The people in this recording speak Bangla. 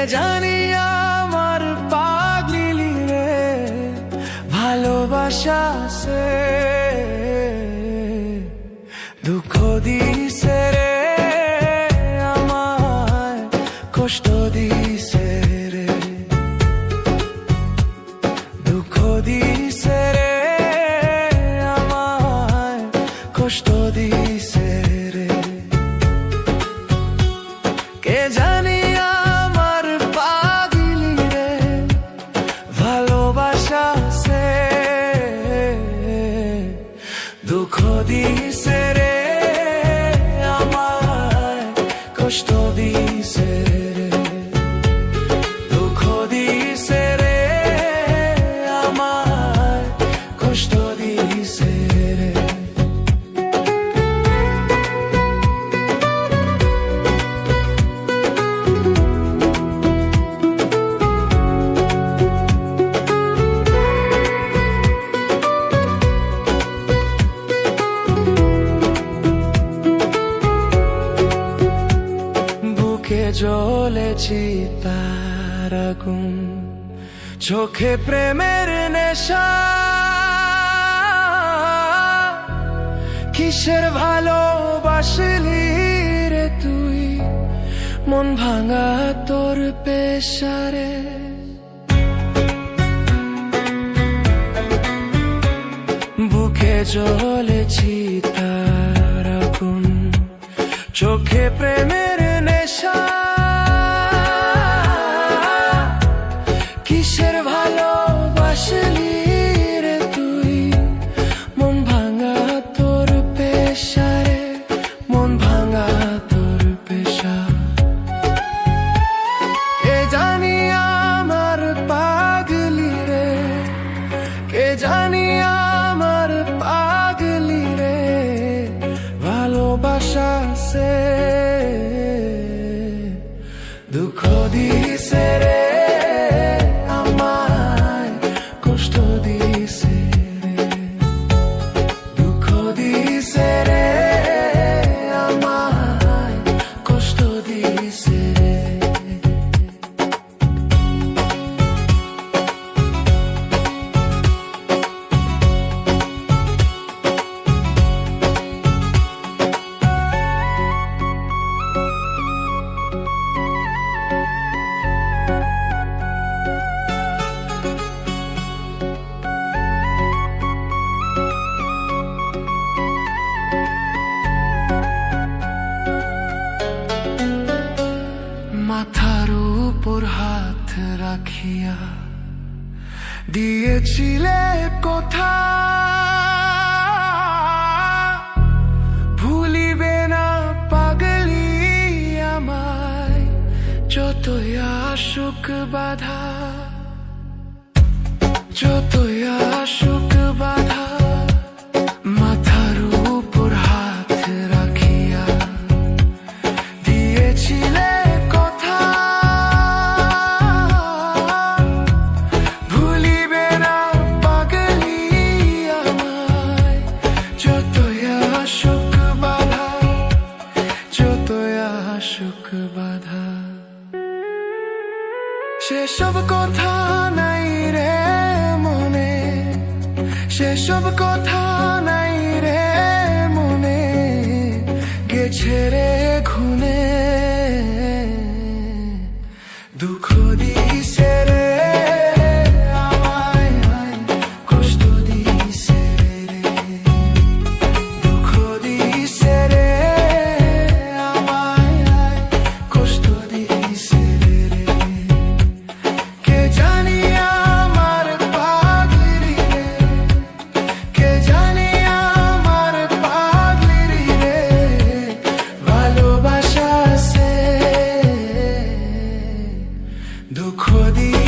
জানি আমার পাগলি রে ভালোবাসা সে দুঃখ দিছে রে আমায় কষ্ট দিছে রে দুঃখ দিছে রে আমায় কষ্ট দিছে রে কে জানি আমার পাগলি রে ভালোবাসা সে দুঃখ দিছে রে আমায় কষ্ট দিছে রে দুঃখ দিছে রে আমায় কষ্ট দিছে রে জ্বলেছি তার আগুন চোখে প্রেমের নেশা কিসের ভালোবাসলি রে তুই মন ভাঙা তোর পেশারে বুকে জ্বলেছি তার আগুন চোখে প্রেমের নেশা কিসের ভালোবাসলি রে তুই মন ভাঙা তোর পেশারে মন ভাঙা তোর পেশা কে জানি আমার পাগলি রে কে জানি আমার পাগলি রে ভালোবাসা সে দুঃখ দিছে রে আমায় কষ্ট দিছে রে দুঃখ দিছে রে আমায় কষ্ট দিছে রে মাথার উপর হাত রাখিয়া দিয়েছিলে কথা ভুলিবে না পাগলি আমায় যতই আসুক বাধা যতই আসুক বাধা মাথার উপর হাত রাখিয়া দিয়েছিলে সেসব কথা নাই রে মনে সেসব কথা নাই রে মনে গেছে রে খুনে দুঃখ দিছে রে আমায় কষ্ট দিছে রে দুঃখ দিছে রে আমায় কষ্ট দিছে রে কে জানি আমার পাগলি রে কে জানি আমার পাগলি রে ভালোবাসা সে দুঃখ দিয়ে